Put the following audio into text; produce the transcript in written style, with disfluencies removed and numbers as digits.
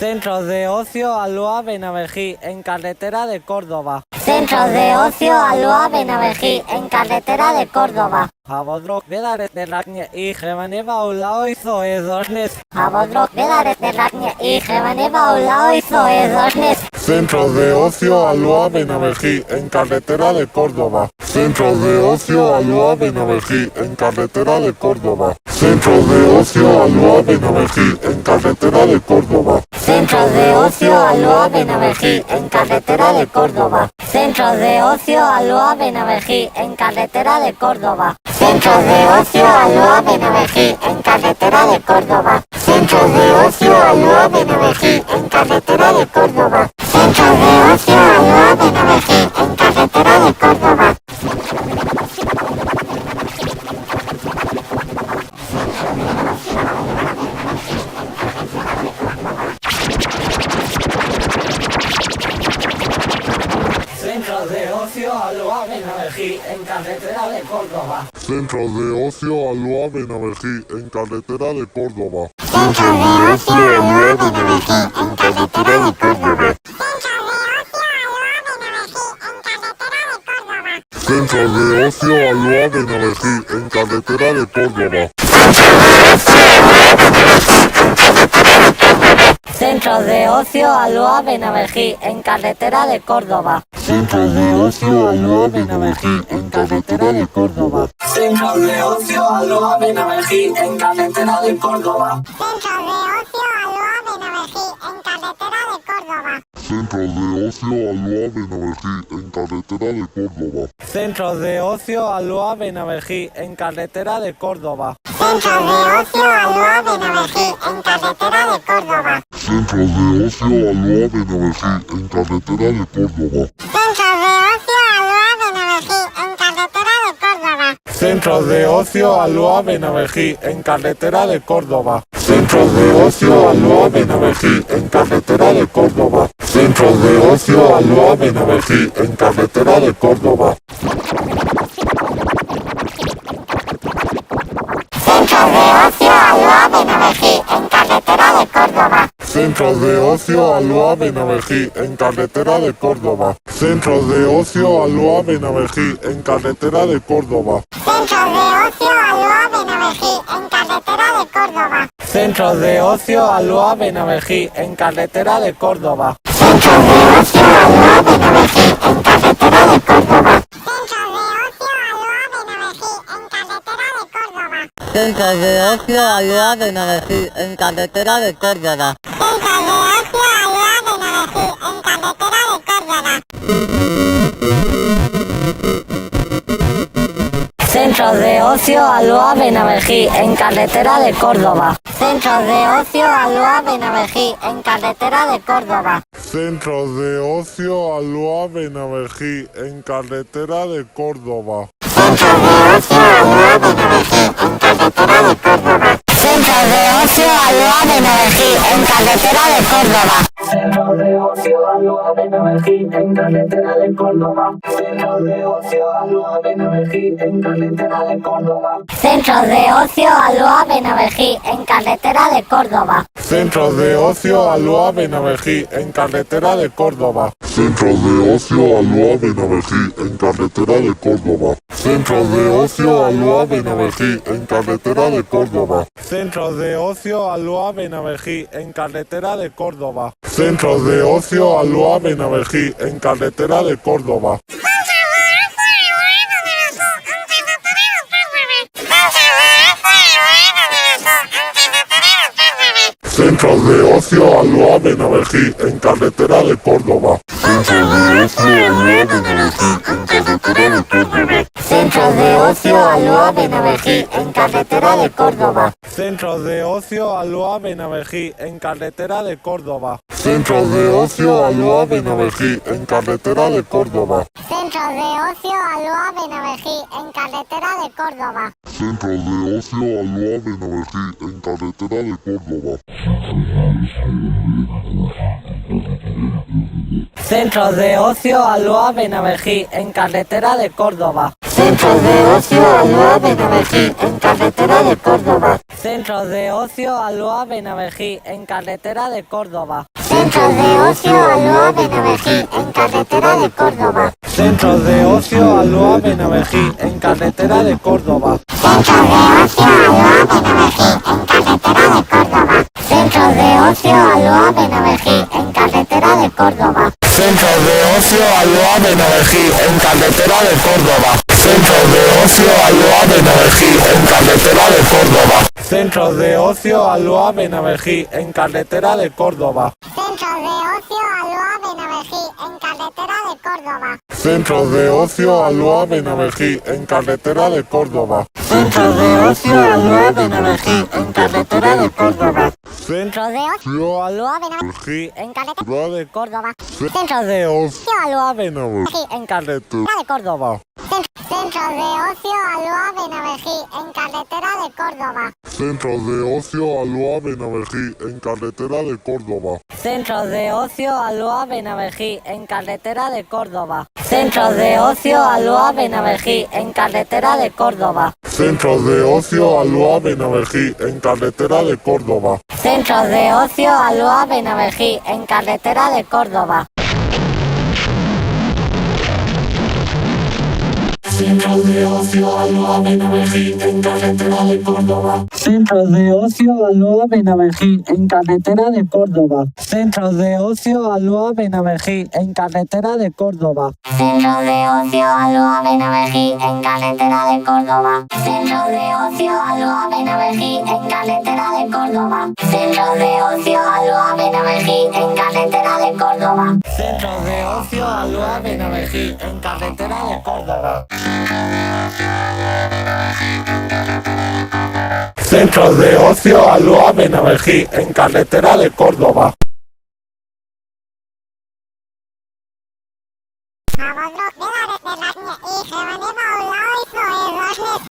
Centro de ocio Aloha Benavejí, en carretera de Córdoba. Centro de ocio Aloha Benavejí, en carretera de Córdoba. Abodrok bedaret derraknie y Jevaneva Ulao y Zoedornes. Abodrok bedaret derraknie y Jevaneva Ulao y Zoedornes. Centro de ocio Aloha Benavejí, en carretera de Córdoba. Centro de ocio Aloha Benavejí, en carretera de Córdoba. Centro de ocio Aloha Benavejí, en carretera de Córdoba. Centro de ocio Aloha Benavejí, en carretera de Córdoba. Centro de ocio Aloha Benavejí, en carretera de Córdoba. Centro de ocio Aloha Benavejí, en carretera de Córdoba. Centro de ocio Aloha Benavejí, en carretera de Córdoba. Centro de ocio Aloha Benavejí, en carretera de Córdoba. Centro de ocio Aloha Benavejí, en carretera de Córdoba. Centro de ocio Aloha Benavejí, en carretera de Córdoba. Centro de ocio Aloha Benavejí, en carretera de Córdoba. Centro de ocio Aloha Benavejí, en carretera de Córdoba. Centro de ocio Aloha Benavejí, en carretera de Córdoba. Centro de ocio Aloha Benavejí, en carretera de Córdoba. Centro de ocio Aloha Benavejí, en carretera de Córdoba. Centro de ocio Aloha Benavejí, en carretera de Córdoba. Centro de ocio Aloha Benavejí, en carretera de Córdoba. Centro de ocio Aloha Benavejí, en carretera de Córdoba. Centro de ocio Aloha Benavejí, en carretera de Córdoba. Centro de ocio Aloha Benavejí, en carretera de Córdoba. Centro de ocio Aloha Benavejí, en carretera de Córdoba. Centro de ocio Aloha Benavejí, en carretera de Córdoba. Centro de ocio Aloha Benavejí, en carretera de Córdoba. Centro de ocio Aloha Benavejí, en carretera de Córdoba. Centro de ocio Aloha Benavejí, en carretera de Córdoba. Centro de ocio Aloha Benavejí, en carretera de Córdoba. Centro de ocio Aloha Benavejí, en carretera de Córdoba. Centro de ocio Aloha Benavejí, en carretera de Córdoba. Centro de ocio Aloha Benavejí, en carretera de Córdoba. Centro de ocio Aloha Benavejí, en carretera de Córdoba. Centro de ocio Aloha Benavejí, en carretera de Córdoba. Centro de ocio Aloha Benavejí, en carretera de Córdoba. Centro de ocio Aloha Benavejí, en carretera de Córdoba. Centro de ocio Aloha Benavejí, en carretera de Córdoba. Centro de ocio Aloha Benavejí, en carretera de Córdoba. Centro de ocio Aloha Benavejí, en carretera de Córdoba. Centro de ocio Aloha Benavejí, en carretera de Córdoba. Centro de ocio Aloha Benavejí, en carretera de Córdoba. Centro de ocio Aloha Benavejí, en carretera de Córdoba. Centro de ocio Aloha Benavejí, en carretera de Córdoba. Centro de ocio Aloha Benavejí, en carretera de Córdoba. Centro de ocio Aloha Benavejí, en carretera de Córdoba. Centro de ocio Aloha Benavejí, en carretera de Córdoba. Centro de ocio Aloha Benavejí, en carretera de Córdoba. Centro de ocio Aloha Benavejí, en carretera de Córdoba. Centro de ocio Aloha Benavejí, en carretera de Córdoba. Centro de ocio Aloha Benavejí, en carretera de Córdoba. Centro de ocio Aloha Benavejí, en carretera de Córdoba. Centro de ocio Aloha Benavejí, en carretera de Córdoba. Centro de ocio Aloha Benavejí, en carretera de Córdoba. Centro de ocio Aloha Benavejí, en carretera de Córdoba. Centro de ocio Aloha Benavejí, en carretera de Córdoba. Centro de ocio Aloha Benavejí, en carretera de Córdoba. Centro de Ocio Aloha Benavejí, en carretera de Córdoba. Centro de Ocio Aloha Benavejí, en carretera de Córdoba. Centro de Ocio Aloha Benavejí, en carretera de Córdoba. Centro de Ocio Aloha Benavejí, en carretera de Córdoba. Centro de Ocio Aloha Benavejí, en carretera de Córdoba. Centro de Ocio Aloha Benavejí, en carretera de Córdoba. Centro de Ocio Aloha Benavejí, en carretera de Córdoba. Centro de Ocio Aloha Benavejí, en carretera de Córdoba. Centro de Ocio Aloha Benavejí, en carretera de Córdoba. Centro de Ocio Aloha Benavejí, en carretera de Córdoba. Centro Centro de Ocio Aloha Benavejí, en carretera de de Córdoba. Centro de de Ocio Aloha Benavejí, Benavejí, en carretera carretera de Córdoba. Córdoba. Centro de Ocio Aloha Benavejí, en carretera de Córdoba. Centro de Ocio Aloha Benavejí, en carretera de Córdoba. Centro de Ocio Aloha Benavejí, en carretera de Córdoba. Centro de Ocio Aloha Benavejí, en carretera de Córdoba. Centro de Ocio Aloha Benavejí, en carretera de Córdoba. Centro de Ocio Aloha Benavejí, en carretera de Córdoba. Centro de Ocio Aloha Benavejí, en carretera de Córdoba. Centro de Ocio Aloha Benavejí, en carretera de Córdoba. Centro de Ocio Aloha Benavejí, en carretera de Córdoba. Centro de Ocio Aloha Benavejí, en carretera de Córdoba. Centro de Ocio Aloha Benavejí, en carretera de Córdoba. Centro de Ocio Aloha Benavejí, en carretera de Córdoba. Centro de Ocio Aloha Benavejí, en carretera de Córdoba. Centro de Ocio Aloha Benavejí, en carretera de Córdoba. Vamos, no, de la